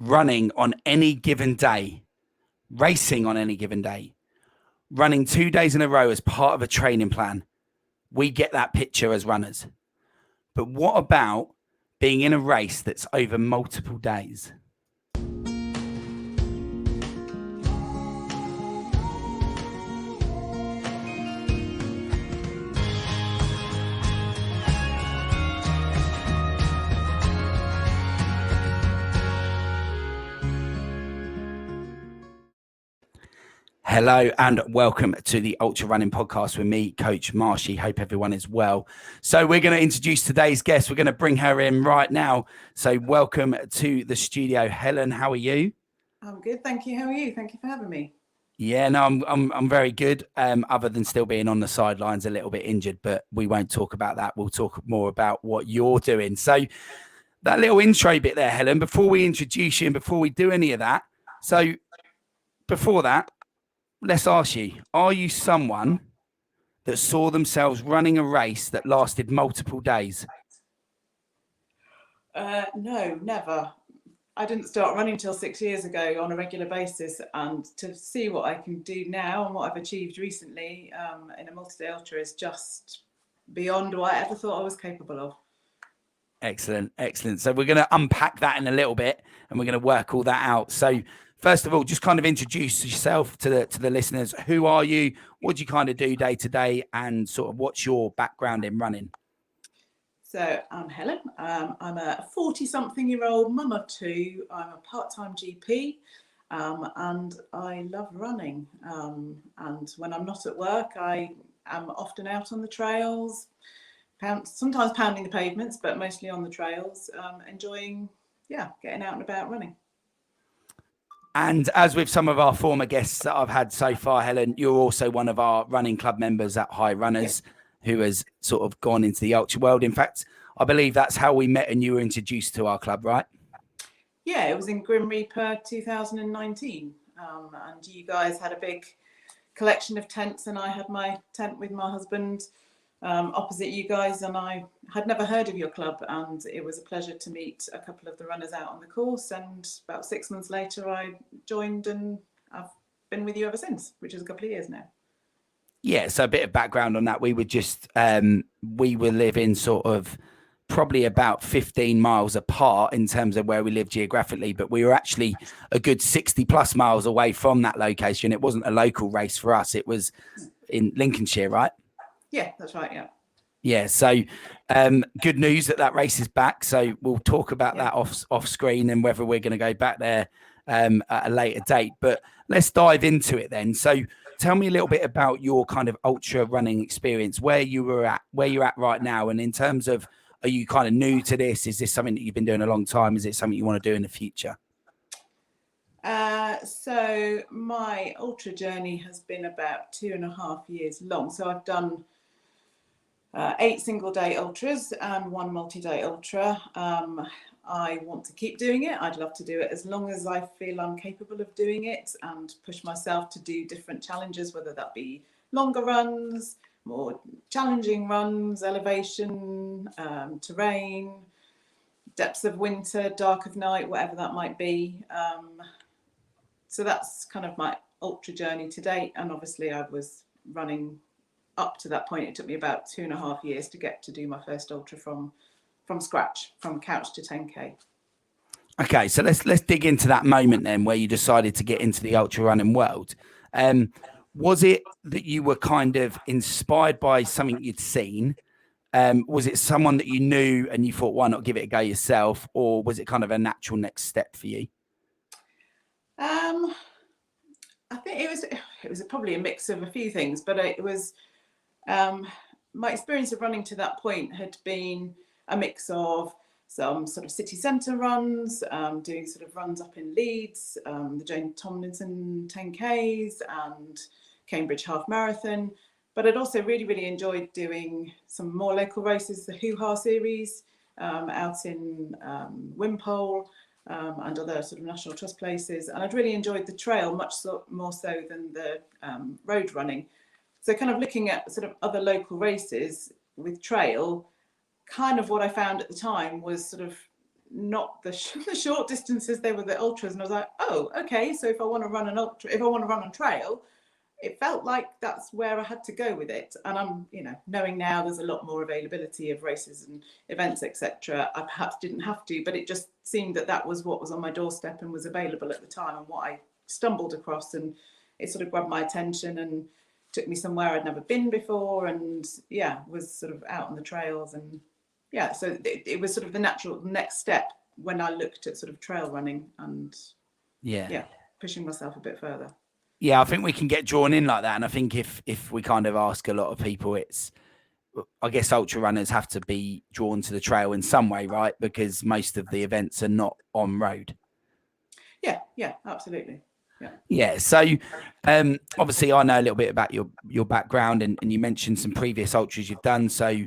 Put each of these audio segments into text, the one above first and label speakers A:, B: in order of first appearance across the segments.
A: running on any given day, racing on any given day, running 2 days in a row as part of a training plan, we get that picture as runners. But what about being in a race that's over multiple days? Hello and welcome to the Ultra Running Podcast with me, Coach Marsh. Hope everyone is well. So we're going to introduce today's guest. We're going to bring her in right now. So welcome to the studio, Helen. How are you?
B: I'm good, thank you. How are you? Thank you for having me.
A: Yeah, no, I'm very good. Other than still being on the sidelines, a little bit injured, but we won't talk about that. We'll talk more about what you're doing. So that little intro bit there, Helen. Before we introduce you and before we do any of that, so before that, let's ask you, are you someone that saw themselves running a race that lasted multiple days?
B: No, never. I didn't start running until 6 years ago on a regular basis, and to see what I can do now and what I've achieved recently in a multi-day ultra is just beyond what I ever thought I was capable of.
A: Excellent, excellent. So we're going to unpack that in a little bit and we're going to work all that out. So first of all, just kind of introduce yourself to the listeners. Who are you? What do you kind of do day to day? And sort of what's your background in running?
B: So I'm Helen. I'm a 40-something-year-old mum of two. I'm a part-time GP and I love running. And when I'm not at work, I am often out on the trails, sometimes pounding the pavements, but mostly on the trails, enjoying, getting out and about running.
A: And as with some of our former guests that I've had so far, Helen, you're also one of our running club members at High Runners, who has sort of gone into the ultra world. In fact, I believe that's how we met and you were introduced to our club, right?
B: Yeah, it was in Grim Reaper 2019. And you guys had a big collection of tents and I had my tent with my husband opposite you guys, and I had never heard of your club, and it was a pleasure to meet a couple of the runners out on the course, and about 6 months later I joined and I've been with you ever since, which is a couple of years now.
A: Yeah, so a bit of background on that. We were just we were living sort of probably about 15 miles apart in terms of where we live geographically, but we were actually a good 60 plus miles away from that location. It wasn't a local race for us, it was in Lincolnshire, right?
B: Yeah, that's right.
A: Yeah, so good news that race is back. So we'll talk about that off screen and whether we're going to go back there at a later date. But let's dive into it then. So tell me a little bit about your kind of ultra running experience, where you're at right now. And in terms of, are you kind of new to this? Is this something that you've been doing a long time? Is it something you want to do in the future?
B: So my ultra journey has been about 2.5 years long. So I've done 8 single-day ultras and 1 multi-day ultra. I want to keep doing it. I'd love to do it as long as I feel I'm capable of doing it and push myself to do different challenges, whether that be longer runs, more challenging runs, elevation, terrain, depths of winter, dark of night, whatever that might be. So that's kind of my ultra journey to date. And obviously I was running up to that point. It took me about 2.5 years to get to do my first ultra from scratch, from couch to 10K.
A: Okay, so let's dig into that moment then where you decided to get into the ultra running world. Was it that you were kind of inspired by something you'd seen? Was it someone that you knew and you thought, why not give it a go yourself? Or was it kind of a natural next step for you?
B: I think it was probably a mix of a few things, but it was my experience of running to that point had been a mix of some sort of city centre runs, doing sort of runs up in Leeds, the Jane Tomlinson 10Ks and Cambridge Half Marathon. But I'd also really enjoyed doing some more local races, the Hoo-Ha series out in Wimpole and other sort of National Trust places. And I'd really enjoyed the trail much more so than the road running. So kind of looking at sort of other local races with trail, kind of what I found at the time was sort of not the short distances, they were the ultras. And I was like, oh, okay. So if I want to run an ultra, if I want to run on trail, it felt like that's where I had to go with it. And I'm, knowing now there's a lot more availability of races and events, etc. I perhaps didn't have to, but it just seemed that was what was on my doorstep and was available at the time, and what I stumbled across, and it sort of grabbed my attention and took me somewhere I'd never been before, and was sort of out on the trails, and so it was sort of the natural next step when I looked at sort of trail running and pushing myself a bit further.
A: Yeah, I think we can get drawn in like that. And I think if we kind of ask a lot of people, I guess ultra runners have to be drawn to the trail in some way, right? Because most of the events are not on road.
B: Yeah, absolutely.
A: Yeah. So obviously I know a little bit about your background, and you mentioned some previous ultras you've done. So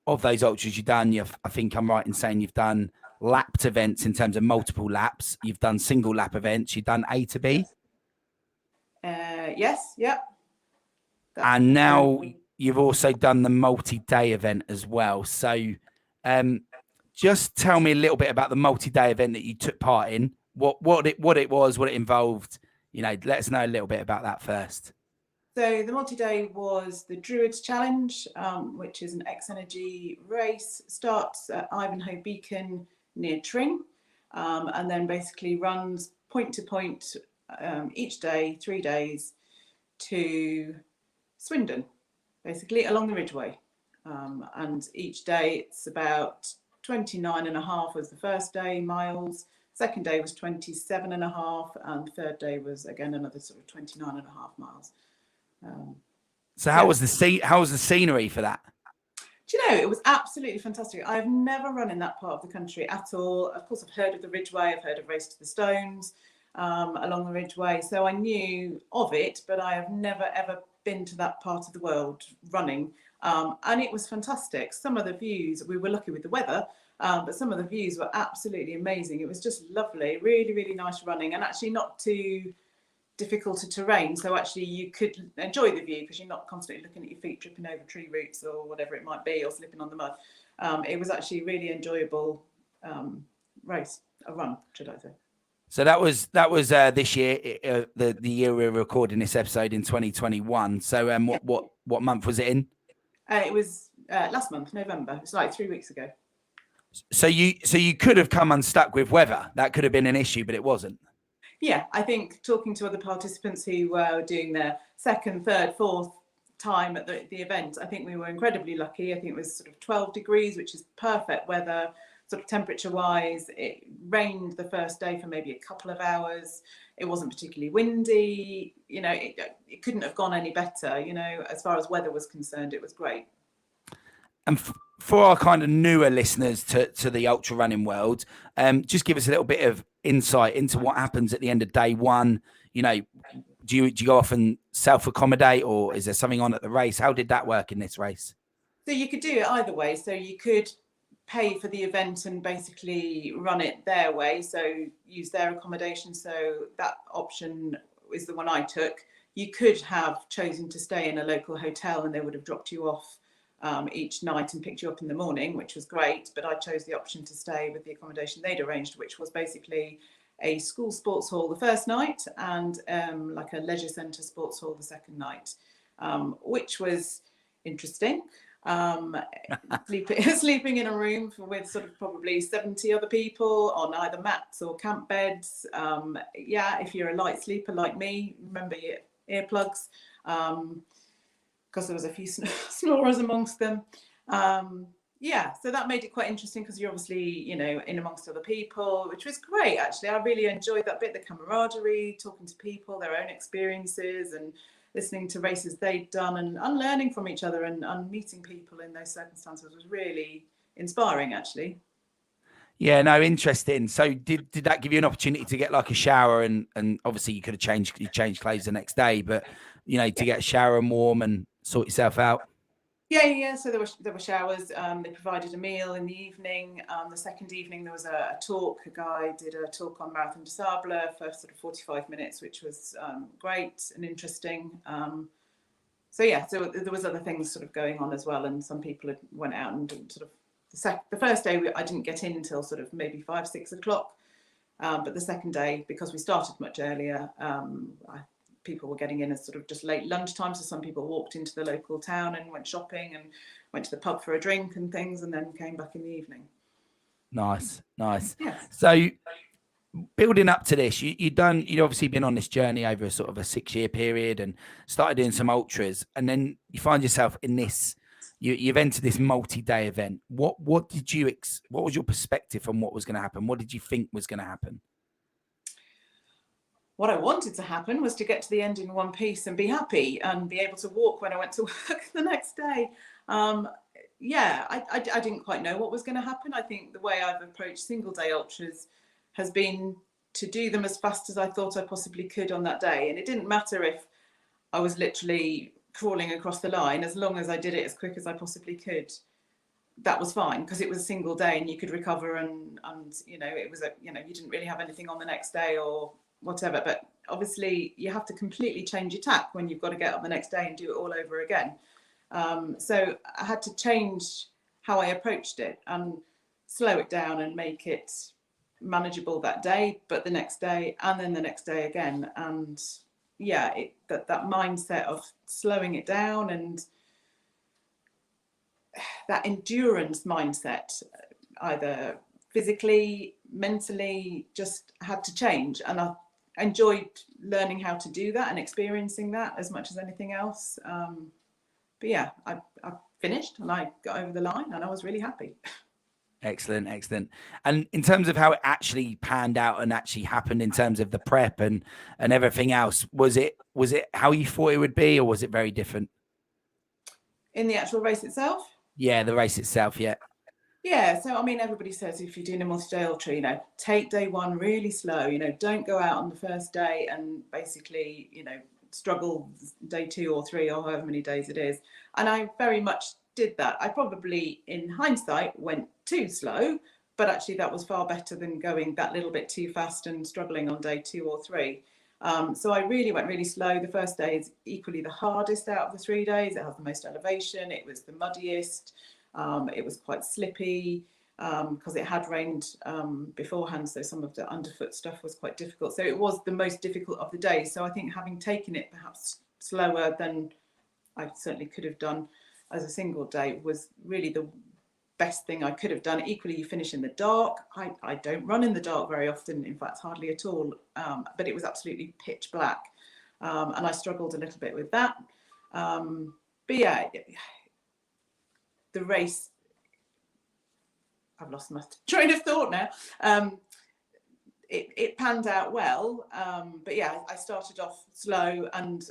A: of those ultras you've done, I think I'm right in saying you've done lapped events in terms of multiple laps. You've done single lap events. You've done A to B.
B: Yes. Yep.
A: And now you've also done the multi-day event as well. So just tell me a little bit about the multi-day event that you took part in, what it was, what it involved. Let us know a little bit about that first.
B: So the multi-day was the Druids Challenge, which is an X-Energy race. Starts at Ivanhoe Beacon near Tring, and then basically runs point to point each day, 3 days, to Swindon, basically along the Ridgeway. And each day it's about 29.5 was the first day miles. Second day was 27.5, and third day was again another sort of 29.5 miles.
A: So how was the scenery for that?
B: Do you know, it was absolutely fantastic. I've never run in that part of the country at all. Of course, I've heard of the Ridgeway, I've heard of Race to the Stones along the Ridgeway, so I knew of it, but I have never ever been to that part of the world running, and it was fantastic. Some of the views, we were lucky with the weather, but some of the views were absolutely amazing. It was just lovely, really, really nice running, and actually not too difficult a terrain, so actually you could enjoy the view because you're not constantly looking at your feet tripping over tree roots or whatever it might be, or slipping on the mud. It was actually a really enjoyable race, a run, should I say.
A: So that was this year, the year we're recording this episode in 2021. So what month was it in?
B: It was last month, November. It was like 3 weeks ago.
A: So you could have come unstuck with weather. That could have been an issue, but it wasn't.
B: Yeah, I think talking to other participants who were doing their second, third, fourth time at the event, I think we were incredibly lucky. I think it was sort of 12 degrees, which is perfect weather, sort of temperature-wise. It rained the first day for maybe a couple of hours. It wasn't particularly windy. It couldn't have gone any better. As far as weather was concerned, it was great. And
A: for our kind of newer listeners to the ultra running world, just give us a little bit of insight into what happens at the end of day one. Do you go off and self-accommodate, or is there something on at the race? How did that work in this race?
B: So you could do it either way. So you could pay for the event and basically run it their way, so use their accommodation. So that option is the one I took. You could have chosen to stay in a local hotel and they would have dropped you off each night and picked you up in the morning, which was great, but I chose the option to stay with the accommodation they'd arranged, which was basically a school sports hall the first night and like a leisure centre sports hall the second night, which was interesting. Sleeping in a room with sort of probably 70 other people on either mats or camp beds. If you're a light sleeper like me, remember your earplugs, because there was a few snorers amongst them. So that made it quite interesting because you're obviously, in amongst other people, which was great, actually. I really enjoyed that bit, the camaraderie, talking to people, their own experiences, and listening to races they'd done and learning from each other and meeting people in those circumstances was really inspiring, actually.
A: Yeah, no, interesting. So did that give you an opportunity to get like a shower and obviously you could have changed clothes the next day, but to get a shower and warm and sort yourself out?
B: Yeah. So there were showers. They provided a meal in the evening. The second evening there was a talk. A guy did a talk on Marathon des Sables for sort of 45 minutes, which was great and interesting. So there was other things sort of going on as well, and some people went out and sort of the first day I didn't get in until sort of maybe 5-6 o'clock. But the second day, because we started much earlier, people were getting in at sort of just late lunchtime. So some people walked into the local town and went shopping and went to the pub for a drink and things, and then came back in the evening.
A: Nice, nice.
B: Yes.
A: So building up to this, you'd obviously been on this journey over a sort of a 6-year period and started doing some ultras, and then you find yourself in this. You've entered this multi-day event. What was your perspective on what was going to happen? What did you think was going to happen?
B: What I wanted to happen was to get to the end in one piece and be happy and be able to walk when I went to work the next day. I didn't quite know what was going to happen. I think the way I've approached single day ultras has been to do them as fast as I thought I possibly could on that day. And it didn't matter if I was literally crawling across the line, as long as I did it as quick as I possibly could. That was fine, because it was a single day and you could recover, and it was you didn't really have anything on the next day or whatever. But obviously you have to completely change your tack when you've got to get up the next day and do it all over again. So I had to change how I approached it and slow it down and make it manageable that day, but the next day and then the next day again. And that mindset of slowing it down and that endurance mindset, either physically, mentally, just had to change. And I enjoyed learning how to do that and experiencing that as much as anything else. I finished and I got over the line and I was really happy.
A: Excellent, excellent. And in terms of how it actually panned out and actually happened in terms of the prep and everything else, was it how you thought it would be, or was it very different?
B: In the actual race itself?
A: Yeah, the race itself, yeah.
B: Yeah, so I mean, everybody says if you're doing a multi-day ultra, take day one really slow, don't go out on the first day and basically, struggle day 2 or 3 or however many days it is. And I very much did that. I probably, in hindsight, went too slow, but actually that was far better than going that little bit too fast and struggling on day 2 or 3. So I really went really slow. The first day is equally the hardest out of the 3 days. It has the most elevation. It was the muddiest. It was quite slippy because it had rained beforehand. So some of the underfoot stuff was quite difficult. So it was the most difficult of the day. So I think having taken it perhaps slower than I certainly could have done as a single day was really the best thing I could have done. Equally, you finish in the dark. I don't run in the dark very often, in fact, hardly at all. But it was absolutely pitch black. And I struggled a little bit with that. But yeah, the race, I've lost my train of thought now. It panned out well. But yeah, I started off slow, and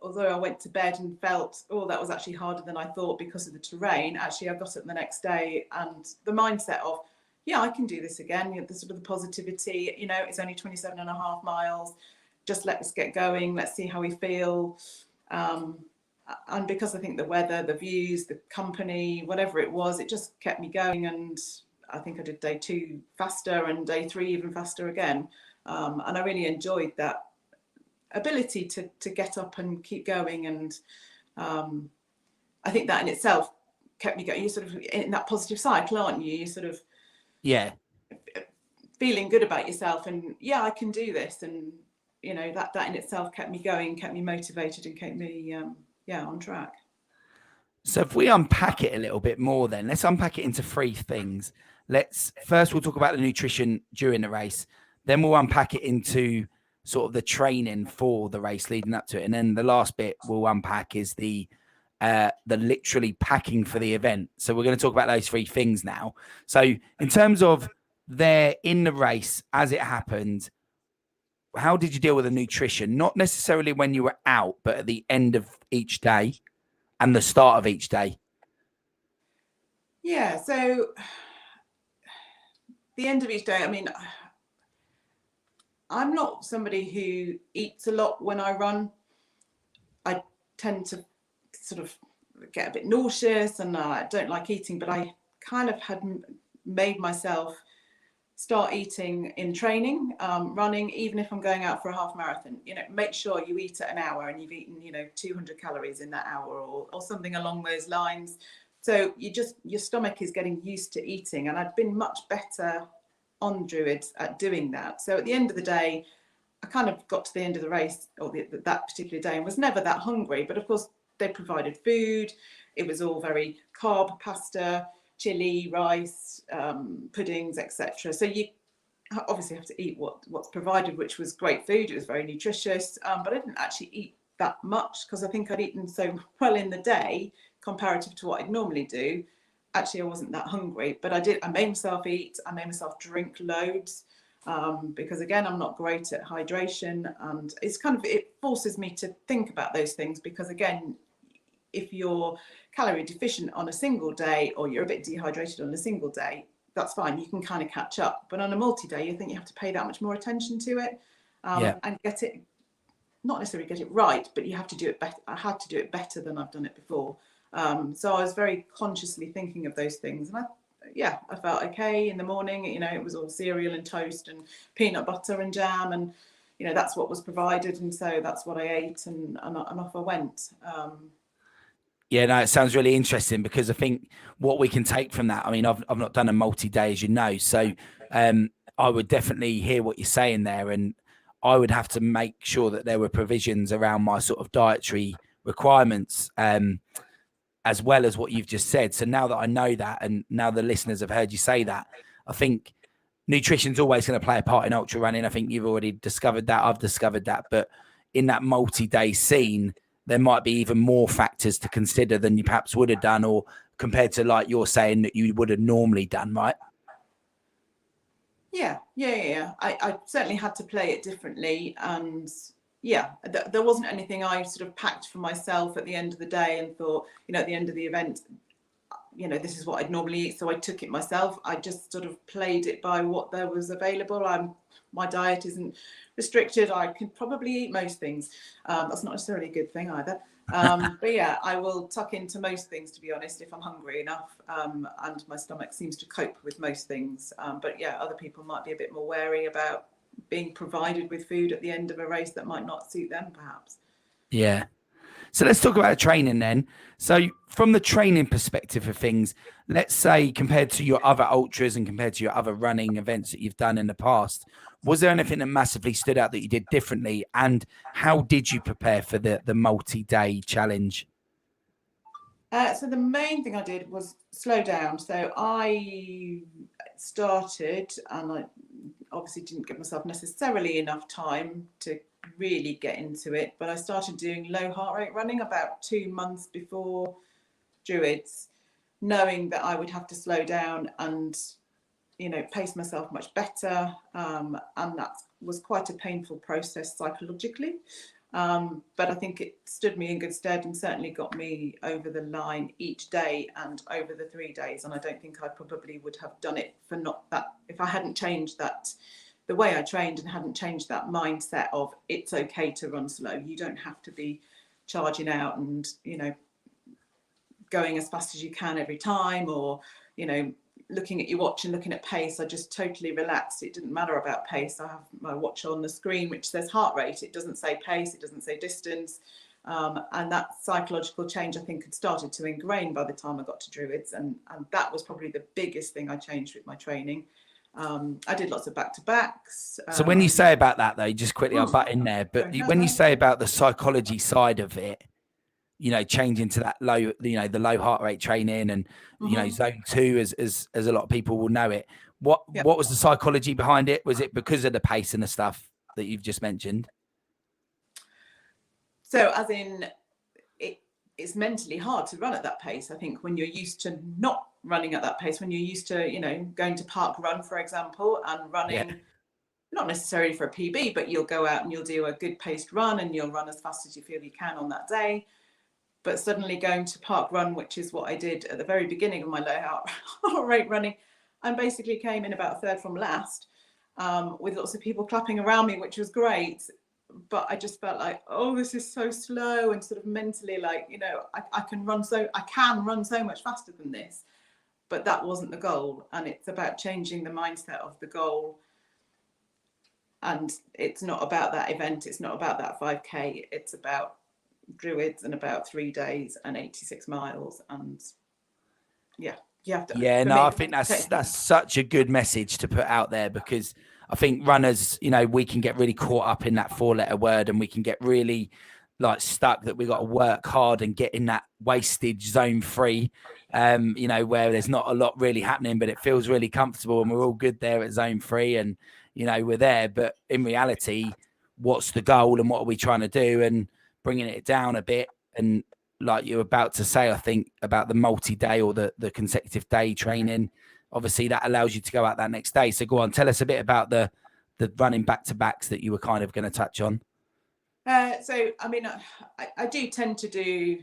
B: although I went to bed and felt, that was actually harder than I thought because of the terrain, actually I got up the next day and the mindset of, I can do this again. The sort of the positivity, it's only 27.5 miles. Just let's get going. Let's see how we feel. And because I think the weather, the views, the company, whatever it was, it just kept me going. And I think I did day 2 faster and day 3 even faster again. And I really enjoyed that ability to get up and keep going. And I think that in itself kept me going. You're sort of in that positive cycle, aren't you? You're sort of feeling good about yourself and I can do this. And that in itself kept me going, kept me motivated, and kept me on track.
A: So if we unpack it a little bit more, then let's unpack it into 3 things. We'll talk about the nutrition during the race, then we'll unpack it into sort of the training for the race leading up to it, and then the last bit we'll unpack is the literally packing for the event. So we're going to talk about those 3 things now. So in terms of there in the race as it happened, how did you deal with the nutrition? Not necessarily when you were out, but at the end of each day and the start of each day.
B: Yeah, so the end of each day, I mean, I'm not somebody who eats a lot when I run. I tend to sort of get a bit nauseous and I don't like eating, but I kind of had made myself start eating in training, running, even if I'm going out for a half marathon. Make sure you eat at an hour and you've eaten 200 calories in that hour or something along those lines. So your stomach is getting used to eating, and I'd been much better on Druids at doing that. So at the end of the day, I kind of got to the end of the race, or that particular day, and was never that hungry. But of course, they provided food. It was all very carb, pasta, chili, rice, puddings, etc. So you obviously have to eat what's provided, which was great food. It was very nutritious, but I didn't actually eat that much because I think I'd eaten so well in the day comparative to what I'd normally do. Actually, I wasn't that hungry, but I made myself eat. I made myself drink loads. Because again, I'm not great at hydration, and it forces me to think about those things, because again, if you're calorie deficient on a single day, or you're a bit dehydrated on a single day, that's fine, you can kind of catch up. But on a multi-day, you think you have to pay that much more attention to it, and get it, not necessarily get it right, but you have to do it better. I had to do it better than I've done it before. So I was very consciously thinking of those things, and I felt okay in the morning. It was all cereal and toast and peanut butter and jam, and that's what was provided, and so that's what I ate, and off I went.
A: Yeah, no, it sounds really interesting, because I think what we can take from that, I mean, I've not done a multi-day, as you know, so I would definitely hear what you're saying there, and I would have to make sure that there were provisions around my sort of dietary requirements, as well as what you've just said. So now that I know that, and now the listeners have heard you say that, I think nutrition's always going to play a part in ultra running. I think you've already discovered that. I've discovered that. But in that multi-day scene, there might be even more factors to consider than you perhaps would have done, or compared to, like you're saying, that you would have normally done, right?
B: Yeah. I certainly had to play it differently, and there wasn't anything I sort of packed for myself at the end of the day and thought, at the end of the event, this is what I'd normally eat, so I took it myself. I just sort of played it by what there was available. My diet isn't restricted. I can probably eat most things. That's not necessarily a good thing either. But yeah, I will tuck into most things, to be honest, if I'm hungry enough, and my stomach seems to cope with most things. But yeah, other people might be a bit more wary about being provided with food at the end of a race that might not suit them, perhaps.
A: Yeah. So let's talk about training then. So from the training perspective of things, let's say compared to your other ultras and compared to your other running events that you've done in the past, was there anything that massively stood out that you did differently? And how did you prepare for the multi-day challenge?
B: So the main thing I did was slow down. So I started, and I obviously didn't give myself necessarily enough time to really get into it, but I started doing low heart rate running about 2 months before Druids, knowing that I would have to slow down and pace myself much better, and that was quite a painful process psychologically, but I think it stood me in good stead and certainly got me over the line each day and over the 3 days. And I don't think I probably would have done it if I hadn't changed that, the way I trained, and hadn't changed that mindset of it's okay to run slow. You don't have to be charging out and going as fast as you can every time, or looking at your watch and looking at pace. I just totally relaxed. It didn't matter about pace. I have my watch on the screen which says heart rate. It doesn't say pace, it doesn't say distance, and that psychological change I think had started to ingrain by the time I got to Druids, and that was probably the biggest thing I changed with my training. I did lots of back-to-backs.
A: So when you say about that, though, just quickly, I'll butt in there, but when you say about the psychology side of it, changing to that low, the low heart rate training, and zone 2, as a lot of people will know it. What was the psychology behind it? Was it because of the pace and the stuff that you've just mentioned?
B: So as in, it's mentally hard to run at that pace. I think when you're used to not running at that pace, when you're used to, going to park run, for example, and running, not necessarily for a PB, but you'll go out and you'll do a good paced run and you'll run as fast as you feel you can on that day. But suddenly going to park run, which is what I did at the very beginning of my low heart rate running, and basically came in about third from last, with lots of people clapping around me, which was great. But I just felt like, oh, this is so slow, and sort of mentally like, I can run so much faster than this. But that wasn't the goal. And it's about changing the mindset of the goal. And it's not about that event. It's not about that 5K. It's about Druids and about 3 days and 86 miles. And yeah, you have to.
A: Yeah,
B: For
A: no,
B: me,
A: I think that's such a good message to put out there, because I think runners, we can get really caught up in that 4-letter word, and we can get really like stuck that we got to work hard and get in that wastage zone 3, where there's not a lot really happening, but it feels really comfortable and we're all good there at zone 3, and we're there. But in reality, what's the goal and what are we trying to do, and bringing it down a bit. And like you're about to say, I think about the multi-day or the consecutive day training, obviously that allows you to go out that next day. So go on, tell us a bit about the running back-to-backs that you were kind of going to touch on.
B: So, I mean, I do tend to do,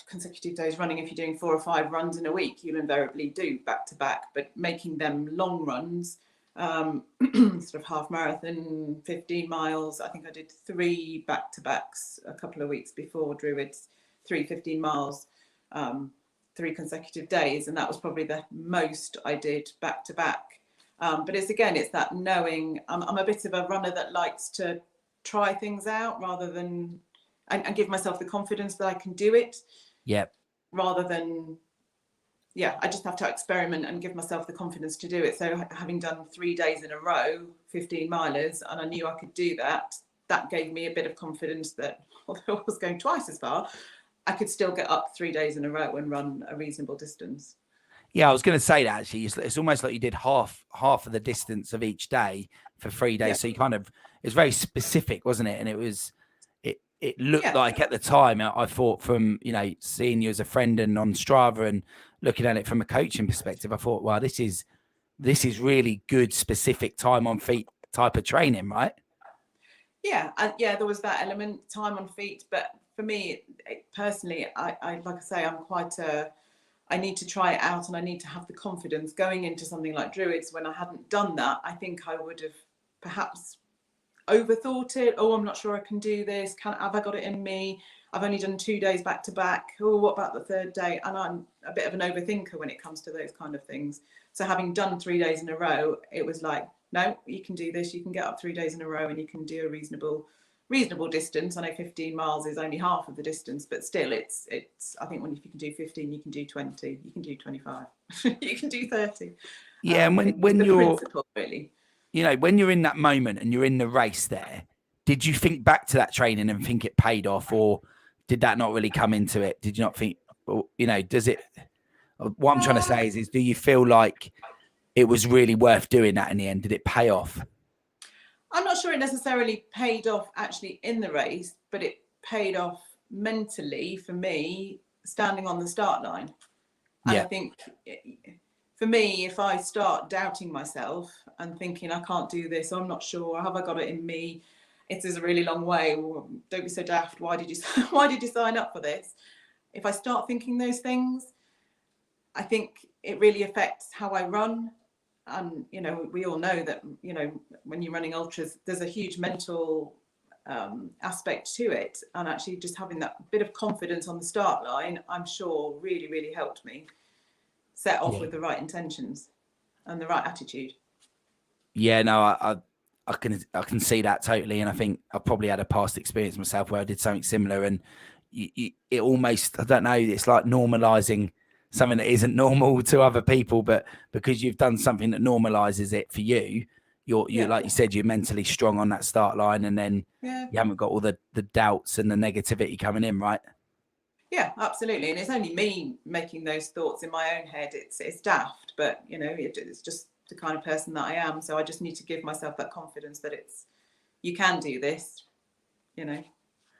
B: consecutive days running. If you're doing 4 or 5 runs in a week, you'll invariably do back-to-back, but making them long runs, sort of half marathon, 15 miles. I think I did 3 back-to-backs a couple of weeks before Druids, 3 15 miles, 3 consecutive days. And that was probably the most I did back-to-back. But it's that knowing. I'm a bit of a runner that likes to try things out rather than, and give myself the confidence that I can do it.
A: Yeah.
B: Rather than, I just have to experiment and give myself the confidence to do it. So having done 3 days in a row, 15 milers, and I knew I could do that, that gave me a bit of confidence that although I was going twice as far, I could still get up 3 days in a row and run a reasonable distance.
A: Yeah, I was going to say that actually. It's almost like you did half of the distance of each day for 3 days. Yeah. So you kind of, it's very specific, wasn't it? And it looked like at the time, I thought from, seeing you as a friend and on Strava and looking at it from a coaching perspective, I thought, wow, this is really good, specific time on feet type of training, right?
B: Yeah. There was that element, time on feet. But for me, personally, I like I say, I'm quite I need to try it out and I need to have the confidence going into something like Druids. When I hadn't done that, I think I would have perhaps overthought it. Oh, I'm not sure I can do this. Have I got it in me? I've only done 2 days back to back. Oh, what about the 3rd day? And I'm a bit of an overthinker when it comes to those kind of things. So having done 3 days in a row, it was like, no, you can do this. You can get up 3 days in a row and you can do a reasonable distance. I know 15 miles is only half of the distance, but still it's I think if you can do 15, you can do 20, you can do 25, you can do 30.
A: Yeah. And when you're
B: really,
A: when you're in that moment and you're in the race there, did you think back to that training and think it paid off, or did that not really come into it? Did you not think, does it, what I'm trying to say is do you feel like it was really worth doing that in the end? Did it pay off?
B: I'm not sure it necessarily paid off actually in the race, but it paid off mentally for me standing on the start line. And I think for me, if I start doubting myself and thinking I can't do this, I'm not sure, have I got it in me? It is a really long way. Well, don't be so daft. Why did you sign up for this? If I start thinking those things, I think it really affects how I run. And, we all know that, when you're running ultras, there's a huge mental aspect to it. And actually just having that bit of confidence on the start line, I'm sure really, really helped me set off with the right intentions and the right attitude. Yeah,
A: no, I can see that totally. And I think I probably had a past experience myself where I did something similar, and it almost, I don't know, it's like normalizing something that isn't normal to other people, but because you've done something that normalizes it for you, you're like you said, you're mentally strong on that start line, and then you haven't got all the doubts and the negativity coming in, right?
B: Yeah, absolutely. And it's only me making those thoughts in my own head. It's daft, but it's just the kind of person that I am. So I just need to give myself that confidence that you can do this,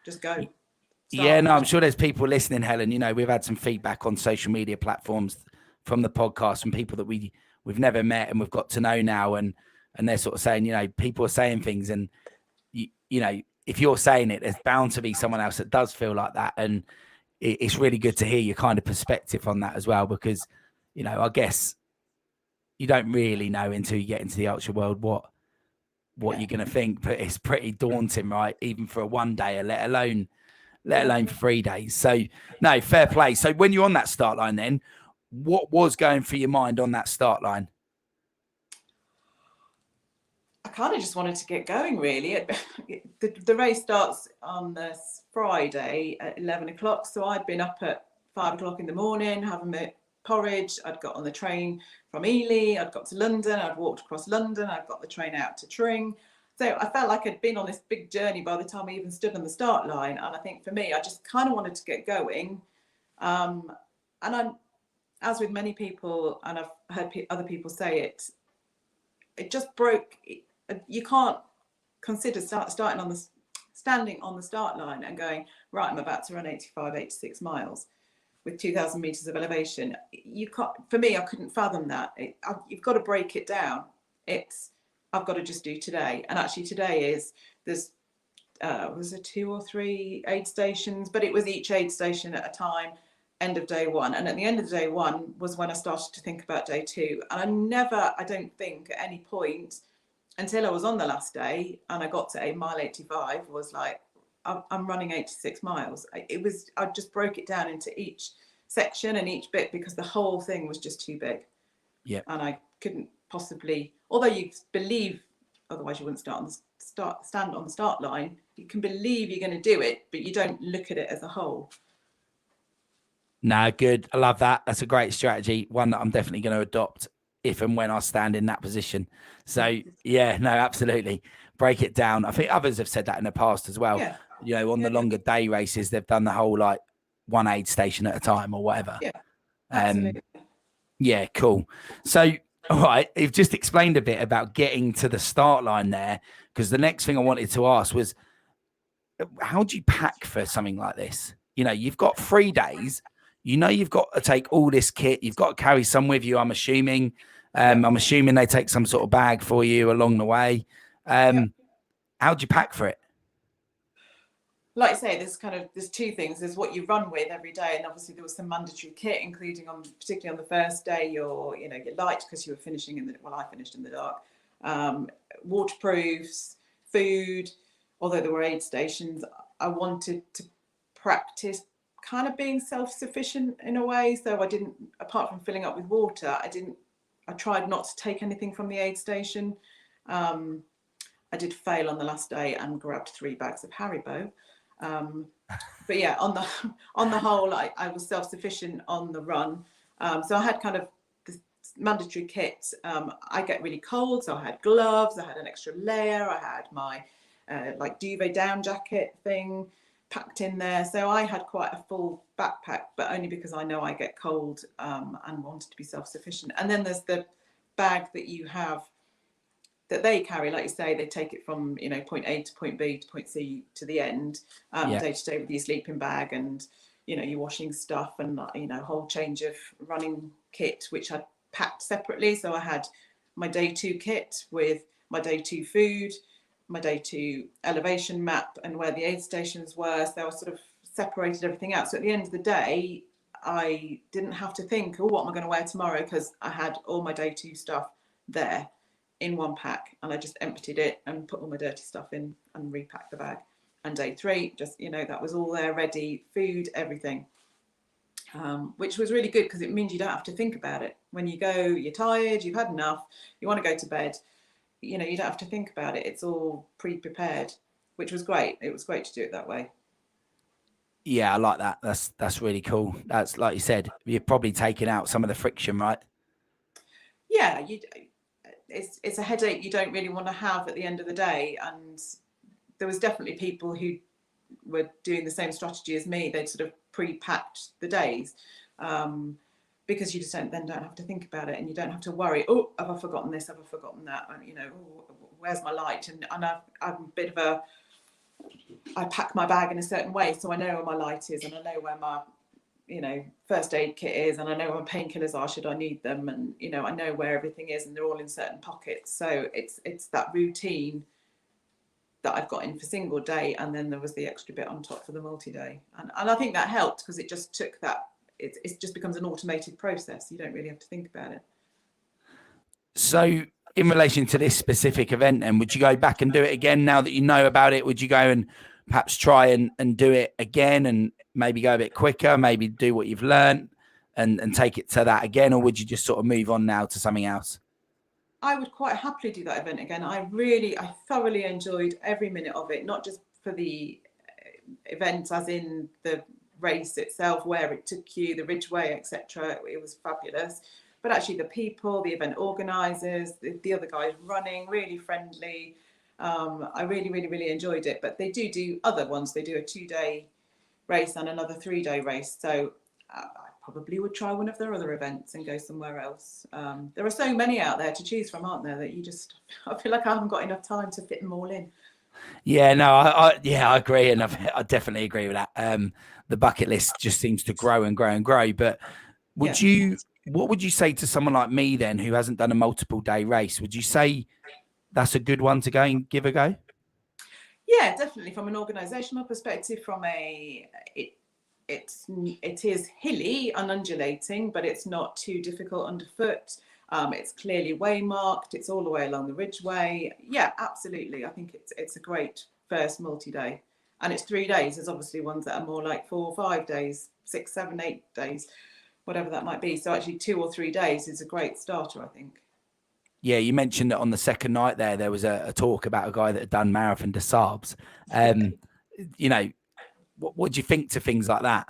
B: just go.
A: Yeah, no, I'm sure there's people listening, Helen. We've had some feedback on social media platforms from the podcast from people that we've never met and we've got to know now, and they're sort of saying, people are saying things, and if you're saying it, there's bound to be someone else that does feel like that, and it's really good to hear your kind of perspective on that as well, because I guess you don't really know until you get into the ultra world what you're going to think, but it's pretty daunting, right? Even for a 1 day, let alone 3 days. So no, fair play. So when you're on that start line, then what was going through your mind on that start line?
B: I kind of just wanted to get going, really. The race starts on this Friday at 11 o'clock. So I'd been up at 5 o'clock in the morning, having Porridge, I'd got on the train from Ely, I'd got to London, I'd walked across London, I'd got the train out to Tring. So I felt like I'd been on this big journey by the time I even stood on the start line. And I think for me, I just kind of wanted to get going. And I'm, as with many people, and I've heard other people say it, it just broke. You can't consider standing on the start line and going, right, I'm about to run 85, 86 miles with 2,000 meters of elevation. You can't, for me, I couldn't fathom that. You've got to break it down. I've got to just do today. And actually today there's was there 2 or 3 aid stations, but it was each aid station at a time, end of day one. And at the end of day one was when I started to think about day 2. And I don't think at any point until I was on the last day and I got to mile 85 was like, I'm running 86 miles. I just broke it down into each section and each bit because the whole thing was just too big.
A: Yeah.
B: And I couldn't possibly, although you believe, otherwise you wouldn't stand on the start line. You can believe you're going to do it, but you don't look at it as a whole.
A: No, good. I love that. That's a great strategy. One that I'm definitely going to adopt if and when I stand in that position. So yeah, no, absolutely. Break it down. I think others have said that in the past as well.
B: Yeah.
A: You know, on the longer day races, they've done the whole like one aid station at a time or whatever.
B: Yeah, absolutely.
A: Yeah, cool. So, all right, you've just explained a bit about getting to the start line there, because the next thing I wanted to ask was, how do you pack for something like this? You know, you've got 3 days. You know, you've got to take all this kit. You've got to carry some with you, I'm assuming. I'm assuming they take some sort of bag for you along the way. How do you pack for it?
B: Like I say, there's 2 things. There's what you run with every day, and obviously there was some mandatory kit, including particularly on the first day, your light, because you were finishing I finished in the dark. Waterproofs, food. Although there were aid stations, I wanted to practice kind of being self-sufficient in a way. So I didn't, apart from filling up with water, I tried not to take anything from the aid station. I did fail on the last day and grabbed 3 bags of Haribo. But yeah, on the whole, I was self-sufficient on the run. So I had kind of this mandatory kit. I get really cold, so I had gloves, I had an extra layer, I had my like duvet down jacket thing packed in there. So I had quite a full backpack, but only because I know I get cold and wanted to be self-sufficient. And then there's the bag that you have that they carry, like you say, they take it from point A to point B to point C to the end, day to day with your sleeping bag and your washing stuff and a whole change of running kit, which I packed separately. So I had my day 2 kit with my day 2 food, my day 2 elevation map and where the aid stations were. So I sort of separated everything out. So at the end of the day, I didn't have to think, what am I going to wear tomorrow? Because I had all my day 2 stuff there in one pack, and I just emptied it and put all my dirty stuff in and repacked the bag. And day 3, just that was all there ready, food, everything, which was really good because it means you don't have to think about it. When you go, you're tired, you've had enough, you want to go to bed, you don't have to think about it. It's all pre-prepared, which was great. It was great to do it that way.
A: Yeah, I like that. That's really cool. That's, like you said, you're probably taking out some of the friction, right?
B: Yeah, it's a headache you don't really want to have at the end of the day. And there was definitely people who were doing the same strategy as me. They'd sort of pre-packed the days because you just don't have to think about it, and you don't have to worry, have I forgotten this, have I forgotten that, and where's my light? And I'm a bit of I pack my bag in a certain way, so I know where my light is, and I know where my first aid kit is, and I know where my painkillers are should I need them, and I know where everything is, and they're all in certain pockets. So it's that routine that I've got in for single day, and then there was the extra bit on top for the multi-day, and I think that helped because it just took that, it just becomes an automated process. You don't really have to think about it.
A: So in relation to this specific event, then, would you go back and do it again now that you know about it? Would you go and perhaps try and do it again and maybe go a bit quicker, maybe do what you've learned and take it to that again? Or would you just sort of move on now to something else?
B: I would quite happily do that event again. I thoroughly enjoyed every minute of it, not just for the event as in the race itself, where it took you, the ridgeway, etc. It was fabulous. But actually the people, the event organisers, the other guys running, really friendly. I really enjoyed it. But they do other ones. They do a 2-day race and another 3-day race. So I probably would try one of their other events and go somewhere else. There are so many out there to choose from, aren't there, that I feel like I haven't got enough time to fit them all in.
A: Yeah, no, I agree, and I definitely agree with that. The bucket list just seems to grow and grow and grow. But what would you say to someone like me then, who hasn't done a multiple day race? Would you say that's a good one to go and give a go?
B: Yeah, definitely. From an organisational perspective, it is hilly and undulating, but it's not too difficult underfoot. It's clearly waymarked. It's all the way along the ridgeway. Yeah, absolutely. I think it's a great first multi-day, and it's 3 days. There's obviously ones that are more like 4 or 5 days, 6, 7, 8 days, whatever that might be. So actually 2 or 3 days is a great starter, I think.
A: Yeah, you mentioned that on the second night there was a talk about a guy that had done marathon to Sarbs. You know, what do you think to things like that?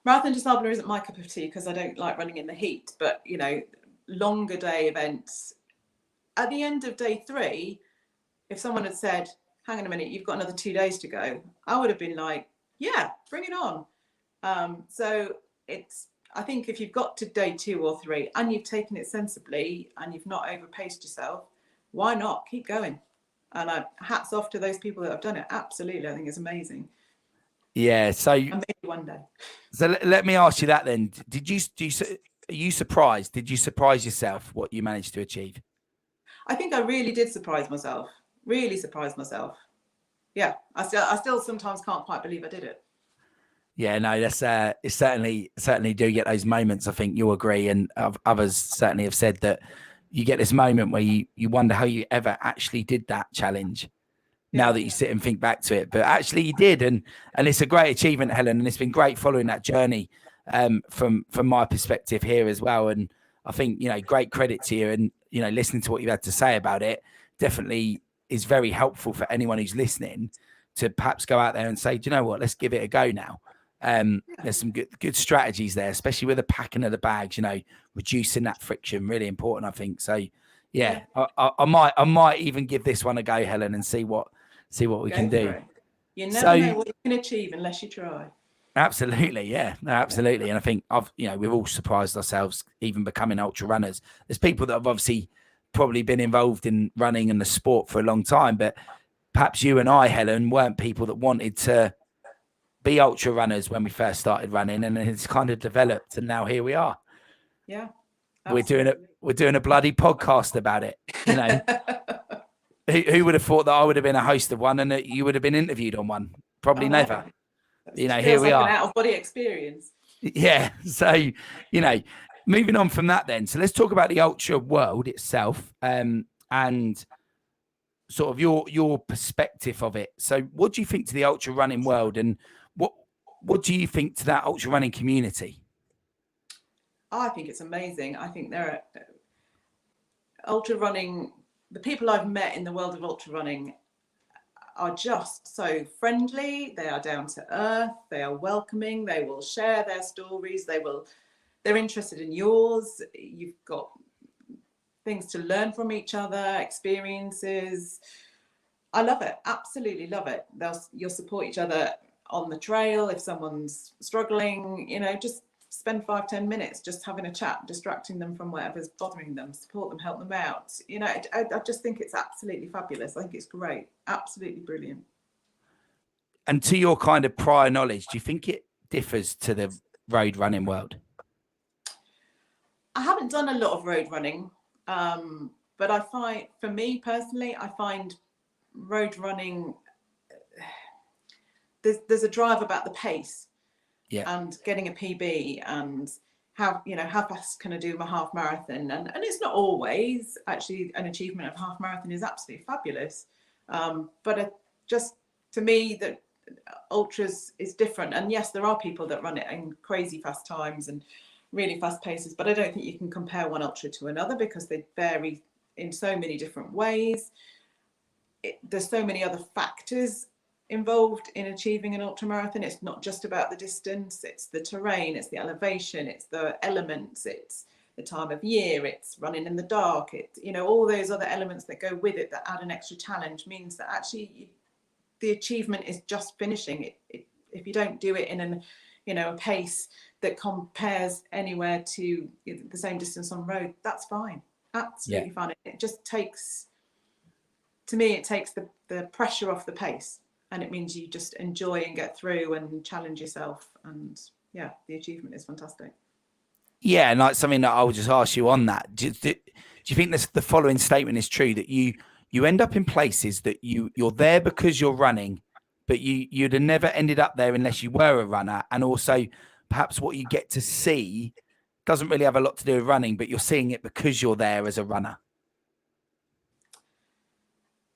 B: Marathon to Sarbs isn't my cup of tea because I don't like running in the heat. But longer day events. At the end of day 3, if someone had said, "Hang on a minute, you've got another 2 days to go," I would have been like, "Yeah, bring it on." So I think if you've got to day 2 or 3 and you've taken it sensibly and you've not overpaced yourself, why not keep going? And hats off to those people that have done it. Absolutely, I think it's amazing.
A: Yeah. So
B: and maybe one day.
A: So let me ask you that then. Are you surprised? Did you surprise yourself what you managed to achieve?
B: I think I really did surprise myself. Really surprised myself. Yeah, I still sometimes can't quite believe I did it.
A: Yeah, no, that's it. Certainly do get those moments. I think you'll agree, and others certainly have said that you get this moment where you wonder how you ever actually did that challenge. Now that you sit and think back to it, but actually you did, and it's a great achievement, Helen, and it's been great following that journey from my perspective here as well. And I think great credit to you, and listening to what you had to say about it definitely is very helpful for anyone who's listening to perhaps go out there and say, do you know what, let's give it a go now. There's some good strategies there, especially with the packing of the bags, reducing that friction, really important, I think. So yeah. I might even give this one a go, Helen, and see what we can do.
B: You never know what you can achieve unless you try.
A: Absolutely, yeah, no, absolutely. And I think we've all surprised ourselves, even becoming ultra runners. There's people that have obviously probably been involved in running and the sport for a long time, but perhaps you and I, Helen, weren't people that wanted to be ultra runners when we first started running, and it's kind of developed, and now here we are.
B: Yeah,
A: absolutely. We're doing a bloody podcast about it. Who would have thought that I would have been a host of one and that you would have been interviewed on one? Probably never. Here we are.
B: An out of body experience.
A: Yeah. So, moving on from that then. So let's talk about the ultra world itself, and sort of your perspective of it. So what do you think to the ultra running world, and what do you think to that ultra running community?
B: I think it's amazing. I think there are ultra running, the people I've met in the world of ultra running are just so friendly. They are down to earth. They are welcoming. They will share their stories. They're interested in yours. You've got things to learn from each other, experiences. I love it. Absolutely love it. You'll support each other on the trail. If someone's struggling, just spend 5-10 minutes just having a chat, distracting them from whatever's bothering them, support them, help them out. I just think it's absolutely fabulous. I think it's great. Absolutely brilliant.
A: And to your kind of prior knowledge, do you think it differs to the road running world?
B: I haven't done a lot of road running, but I find, for me personally, I find road running, there's a drive about the pace. Yeah. And getting a PB, and how fast can I do my half marathon, and it's not always actually an achievement of half marathon is absolutely fabulous, but just to me that ultras is different. And yes, there are people that run it in crazy fast times and really fast paces, but I don't think you can compare one ultra to another because they vary in so many different ways. There's so many other factors involved in achieving an ultramarathon. It's not just about the distance, it's the terrain, it's the elevation, it's the elements, it's the time of year, it's running in the dark, it's, you know, all those other elements that go with it that add an extra challenge, means that actually the achievement is just finishing it. If you don't do it in an, you know, a pace that compares anywhere to the same distance on road, that's fine, absolutely fine. It just takes, to me, it takes the pressure off the pace, and it means you just enjoy and get through and challenge yourself, and yeah, the achievement is fantastic.
A: Yeah, and like something that I would just ask you on that. Do you think this, the following statement is true, that you end up in places that you're there because you're running, but you'd have never ended up there unless you were a runner, and also perhaps what you get to see doesn't really have a lot to do with running, but you're seeing it because you're there as a runner?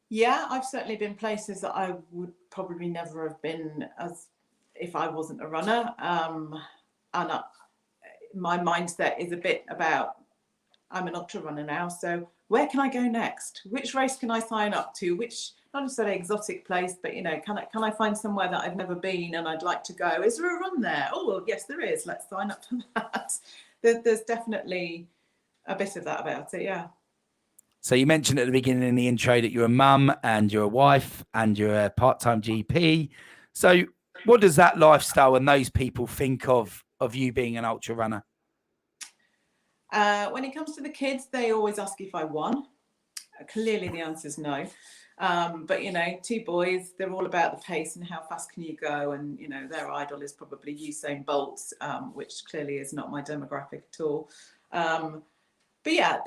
B: Yeah, I've certainly been places that I would probably never have been as if I wasn't a runner. And my mindset is a bit about, I'm an ultra runner now, so where can I go next? Which race can I sign up to? Which, not necessarily exotic place, but, you know, can I find somewhere that I've never been and I'd like to go? Is there a run there? Oh, well, yes, there is. Let's sign up for that. There's definitely a bit of that about it, yeah.
A: So you mentioned at the beginning in the intro that you're a mum and you're a wife and you're a part-time GP. So what does that lifestyle and those people think of you being an ultra runner?
B: When it comes to the kids, they always ask if I won. Clearly the answer is no. But, you know, 2 boys, they're all about the pace and how fast can you go. And, you know, their idol is probably Usain Bolt, which clearly is not my demographic at all. But yeah,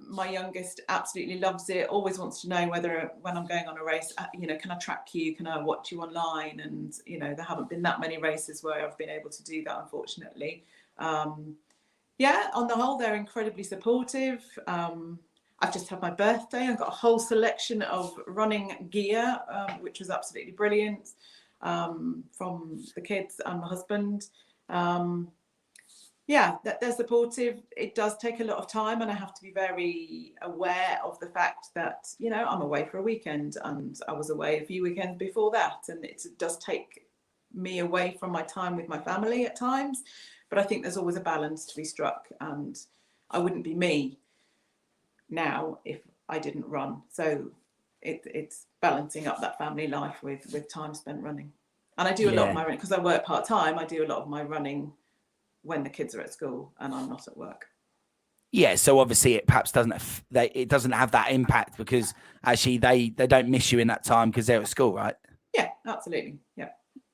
B: my youngest absolutely loves it, always wants to know whether, when I'm going on a race, you know, can I track you? Can I watch you online? And, you know, there haven't been that many races where I've been able to do that, unfortunately. Yeah, on the whole, they're incredibly supportive. I've just had my birthday. I've got a whole selection of running gear, which was absolutely brilliant, from the kids and my husband. Yeah, they're supportive. It does take a lot of time, and I have to be very aware of the fact that, you know, I'm away for a weekend, and I was away a few weekends before that, and it does take me away from my time with my family at times. But I think there's always a balance to be struck, and I wouldn't be me now if I didn't run. So it's balancing up that family life with time spent running. And I do a lot of my running, because I work part-time, I do a lot of my running when the kids are at school and I'm not at work.
A: Yeah, so obviously it perhaps doesn't have that impact, because actually they don't miss you in that time because they're at school, right?
B: Yeah, absolutely.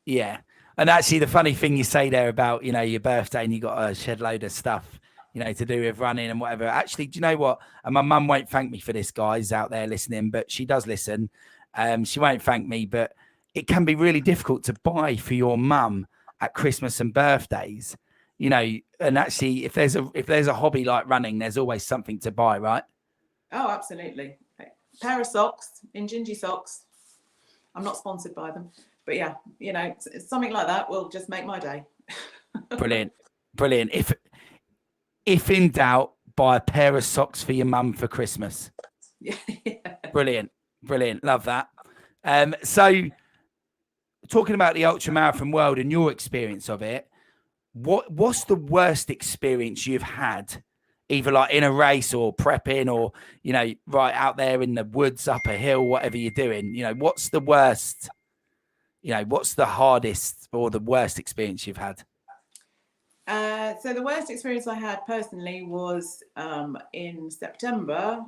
A: Yeah. And actually the funny thing you say there about, you know, your birthday and you got a shed load of stuff, you know, to do with running and whatever. Actually, do you know what? And my mum won't thank me for this, guys out there listening, but she does listen. She won't thank me, but it can be really difficult to buy for your mum at Christmas and birthdays. You know, and actually, if there's a hobby like running, there's always something to buy, right?
B: Oh, absolutely. A pair of socks, in gingy socks. I'm not sponsored by them, but yeah, you know, something like that will just make my day.
A: Brilliant. If in doubt, buy a pair of socks for your mum for Christmas.
B: Yeah.
A: Brilliant. Love that. So, talking about the ultramarathon world and your experience of it, what's the worst experience you've had, either like in a race or prepping, or, you know, right out there in the woods, up a hill, whatever you're doing? You know, what's the worst, you know, what's the hardest or the worst experience you've had?
B: So the worst experience I had personally was in September,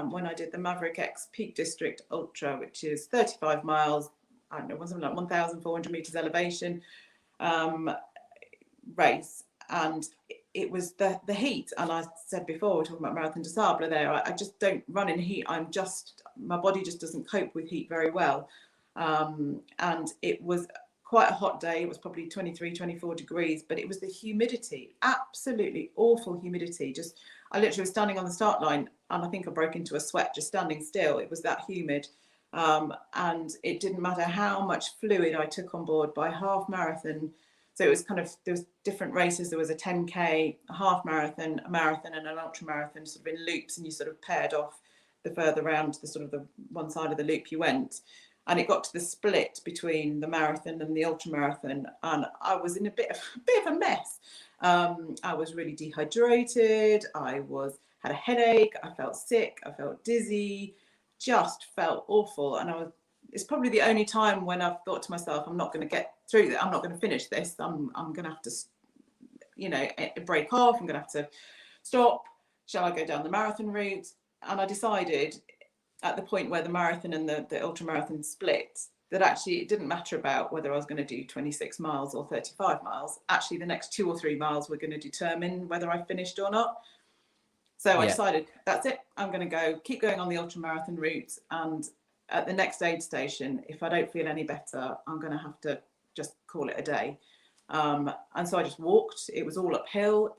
B: when I did the Maverick X Peak District Ultra, which is 35 miles, I don't know, something like 1,400 meters elevation, race. And it was the heat. And I said before, we're talking about Marathon des Sables there, I just don't run in heat. My body just doesn't cope with heat very well. And it was quite a hot day. It was probably 23, 24 degrees, but it was the humidity, absolutely awful humidity. I literally was standing on the start line and I think I broke into a sweat just standing still. It was that humid. And it didn't matter how much fluid I took on board by half marathon. So it was there was different races. There was a 10K, a half marathon, a marathon, and an ultra marathon, sort of in loops, and you sort of paired off the further round the sort of the one side of the loop you went. and it got to the split between the marathon and the ultra marathon, and I was in a bit of a mess. I was really dehydrated. Had a headache. I felt sick. I felt dizzy. Just felt awful. And it's probably the only time when I've thought to myself, I'm not going to get through that. I'm not going to finish this. I'm going to have to, break off. I'm going to have to stop. Shall I go down the marathon route? And I decided at the point where the marathon and the ultra marathon split, that actually it didn't matter about whether I was going to do 26 miles or 35 miles. Actually, the next 2 or 3 miles were going to determine whether I finished or not. So I decided, that's it. I'm going to keep going on the ultra marathon route. And at the next aid station, if I don't feel any better, I'm going to have to just call it a day. And so I just walked. It was all uphill.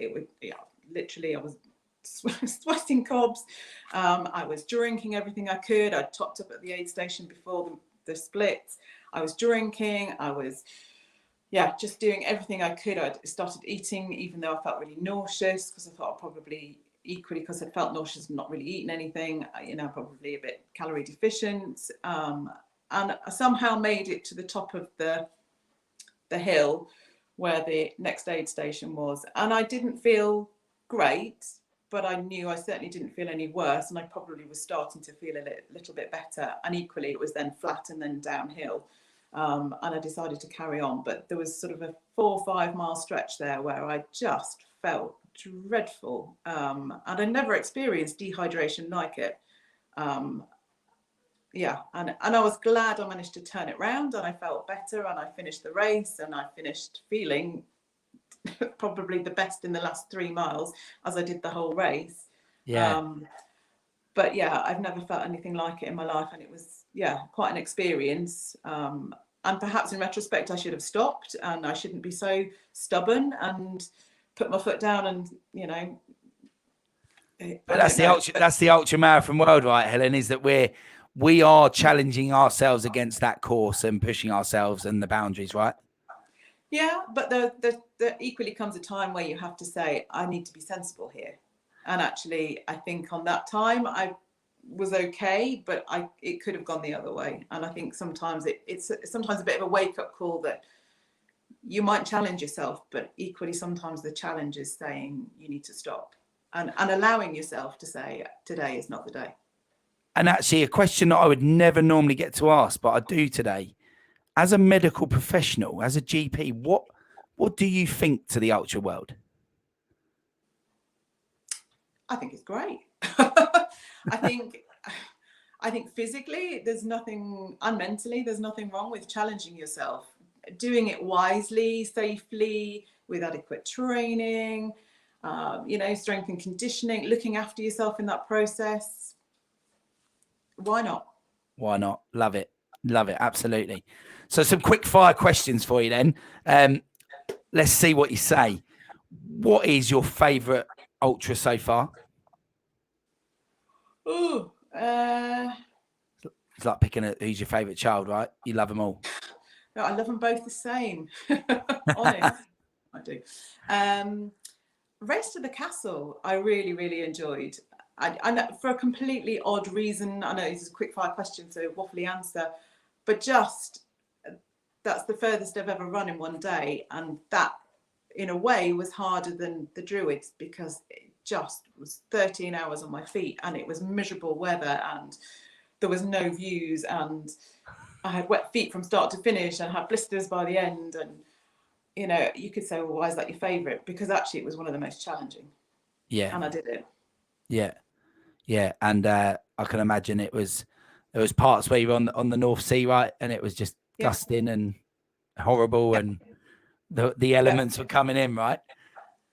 B: Literally, I was sweating cobs. I was drinking everything I could. I topped up at the aid station before the split. I was drinking. I was just doing everything I could. I started eating even though I felt really nauseous, because I thought I'd probably, equally because I felt nauseous and not really eaten anything, probably a bit calorie deficient, and I somehow made it to the top of the hill where the next aid station was, and I didn't feel great, but I knew I certainly didn't feel any worse, and I probably was starting to feel a little bit better. And equally, it was then flat and then downhill, and I decided to carry on. But there was sort of a 4 or 5 mile stretch there where I just felt dreadful, and I never experienced dehydration like it. And I was glad I managed to turn it round, and I felt better, and I finished the race, and I finished feeling probably the best in the last 3 miles as I did the whole race. But I've never felt anything like it in my life, and it was quite an experience. And perhaps in retrospect I should have stopped, and I shouldn't be so stubborn and put my foot down, and
A: But that's the ultra marathon world, right, Helen? Is that we are challenging ourselves against that course and pushing ourselves and the boundaries, right?
B: Yeah, but there equally comes a time where you have to say, I need to be sensible here. And actually, I think on that time I was okay, but it could have gone the other way. And I think sometimes it's sometimes a bit of a wake-up call that you might challenge yourself, but equally sometimes the challenge is saying you need to stop and allowing yourself to say, today is not the day.
A: And actually, a question that I would never normally get to ask, but I do today. As a medical professional, as a GP, what do you think to the ultra world?
B: I think it's great. I think physically there's nothing, and mentally there's nothing wrong with challenging yourself, doing it wisely, safely, with adequate training, strength and conditioning, looking after yourself in that process. Why not?
A: Why not? Love it. Love it. Absolutely. So some quick fire questions for you then. Let's see what you say. What is your favourite ultra so far?
B: Oh,
A: it's like picking who's your favourite child, right? You love them all.
B: No, I love them both the same. Honest, I do. Race to the Castle, I really, really enjoyed. I know, for a completely odd reason. I know this is a quick fire question, so waffly answer, but just that's the furthest I've ever run in one day, and that, in a way, was harder than the Druids because it just was 13 hours on my feet, and it was miserable weather, and there was no views, and I had wet feet from start to finish, and had blisters by the end, and you could say, well, why is that your favourite? Because actually, it was one of the most challenging.
A: Yeah,
B: and I did it.
A: Yeah, and I can imagine there was parts where you were on the North Sea, right, and it was just gusting and horrible, and the elements were coming in, right?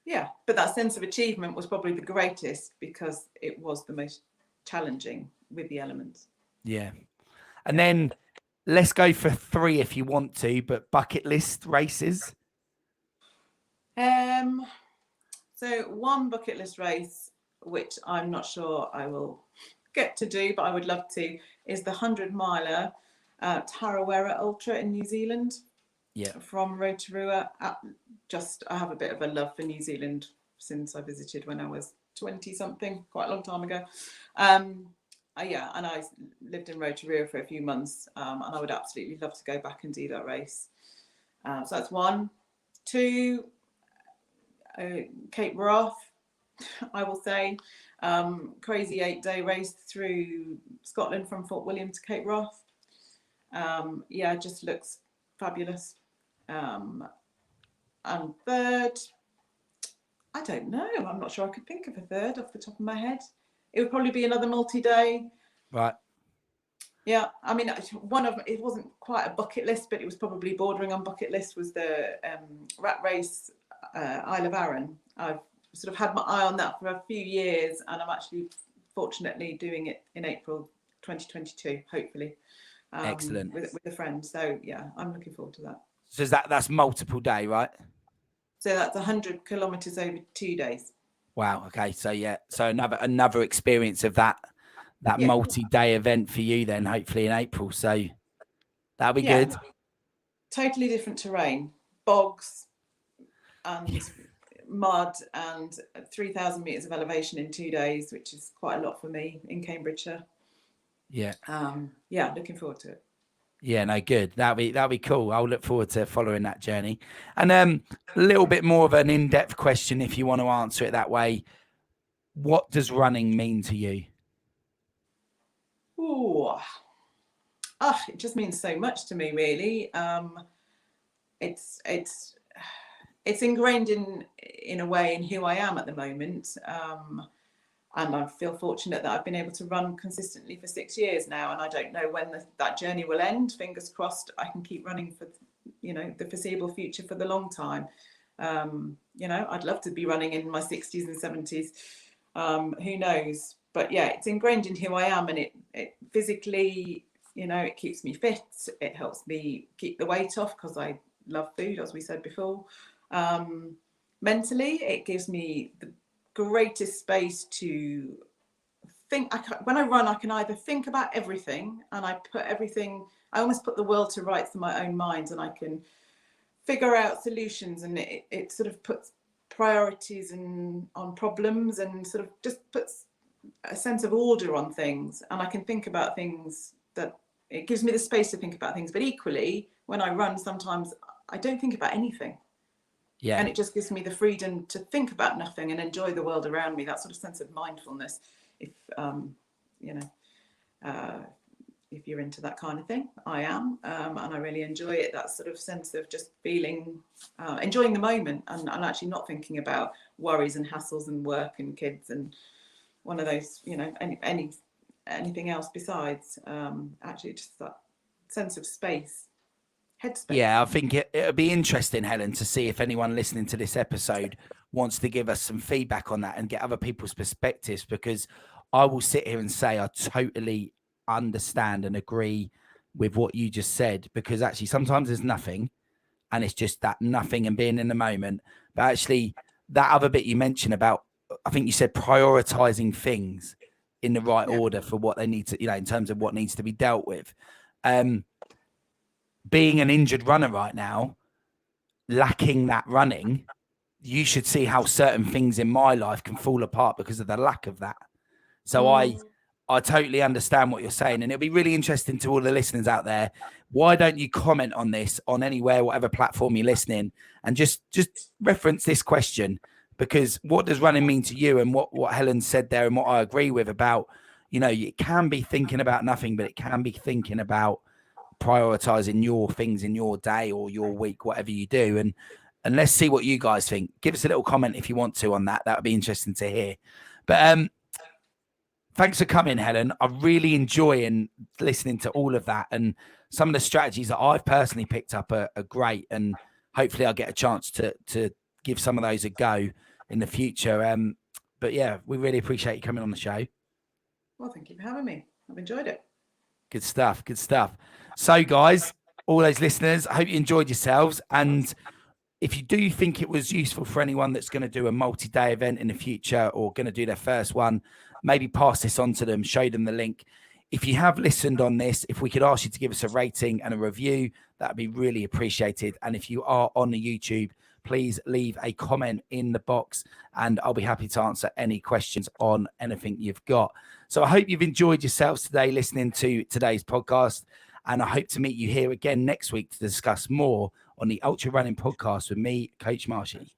B: Yeah, but that sense of achievement was probably the greatest because it was the most challenging with the elements.
A: Yeah, and then let's go for 3 if you want to, but bucket list races.
B: So one bucket list race, which I'm not sure I will get to do, but I would love to, is the 100-miler Tarawera Ultra in New Zealand.
A: Yeah.
B: From Rotorua. I have a bit of a love for New Zealand since I visited when I was 20 something, quite a long time ago. Yeah, and I lived in Rotorua for a few months, and I would absolutely love to go back and do that race. So that's 1. 2, Cape Wrath, I will say. Crazy 8-day race through Scotland from Fort William to Cape Wrath. Yeah, it just looks fabulous. And 3rd, I don't know. I'm not sure I could think of a 3rd off the top of my head. It would probably be another multi-day.
A: Right.
B: Yeah, I mean, it wasn't quite a bucket list, but it was probably bordering on bucket list, was the rat race Isle of Arran. I've sort of had my eye on that for a few years, and I'm actually fortunately doing it in April 2022, hopefully.
A: Excellent.
B: With a friend. So yeah, I'm looking forward to that.
A: So that's multiple day, right?
B: So that's 100 kilometers over 2 days.
A: Wow. Okay. So yeah. So another experience of that multi-day event for you then, hopefully in April. So that'll be good.
B: Totally different terrain, bogs and mud, and 3,000 meters of elevation in 2 days, which is quite a lot for me in Cambridgeshire.
A: Yeah.
B: Yeah, looking forward to it.
A: Yeah, no, good. That'll be cool. I'll look forward to following that journey. And a little bit more of an in-depth question, if you want to answer it that way. What does running mean to you?
B: It just means so much to me, really. It's ingrained in a way in who I am at the moment. And I feel fortunate that I've been able to run consistently for 6 years now, and I don't know when that journey will end. Fingers crossed I can keep running for, the foreseeable future, for the long time. I'd love to be running in my 60s and 70s. Who knows? But yeah, it's ingrained in who I am, and it physically, it keeps me fit. It helps me keep the weight off because I love food, as we said before. Mentally, it gives me the greatest space to think. When I run, I can either think about everything, and I almost put the world to rights in my own mind, and I can figure out solutions, and it sort of puts priorities on problems, and sort of just puts a sense of order on things, and I can think about things. That it gives me the space to think about things. But equally, when I run, sometimes I don't think about anything. Yeah. And it just gives me the freedom to think about nothing and enjoy the world around me. That sort of sense of mindfulness, if you're into that kind of thing. I am, and I really enjoy it. That sort of sense of just feeling, enjoying the moment, and actually not thinking about worries and hassles and work and kids and one of those, anything else besides. Actually, just that sense of space. Headspace.
A: Yeah, I think it'll be interesting, Helen, to see if anyone listening to this episode wants to give us some feedback on that and get other people's perspectives, because I will sit here and say I totally understand and agree with what you just said, because actually sometimes there's nothing and it's just that nothing and being in the moment. But actually that other bit you mentioned about, I think you said prioritizing things in the right order for what they need to, in terms of what needs to be dealt with. Being an injured runner right now, lacking that running, you should see how certain things in my life can fall apart because of the lack of that. So I totally understand what you're saying, and it'll be really interesting to all the listeners out there. Why don't you comment on this on anywhere, whatever platform you're listening, and just reference this question, because what does running mean to you? And what Helen said there, and what I agree with about, it can be thinking about nothing, but it can be thinking about prioritizing your things in your day or your week, whatever you do. And let's see what you guys think. Give us a little comment if you want to on that. That would be interesting to hear. But thanks for coming, Helen. I'm really enjoying listening to all of that, and some of the strategies that I've personally picked up are great, and hopefully I'll get a chance to give some of those a go in the future. But yeah, we really appreciate you coming on the show.
B: Well, thank you for having me. I've enjoyed it.
A: Good stuff. Good stuff. So guys, all those listeners, I hope you enjoyed yourselves. And if you do think it was useful for anyone that's going to do a multi-day event in the future or going to do their first one, maybe pass this on to them, show them the link. If you have listened on this, if we could ask you to give us a rating and a review, that'd be really appreciated. And if you are on the YouTube, please leave a comment in the box and I'll be happy to answer any questions on anything you've got. So I hope you've enjoyed yourselves today listening to today's podcast, and I hope to meet you here again next week to discuss more on the Ultra Running Podcast with me, Coach Marshy.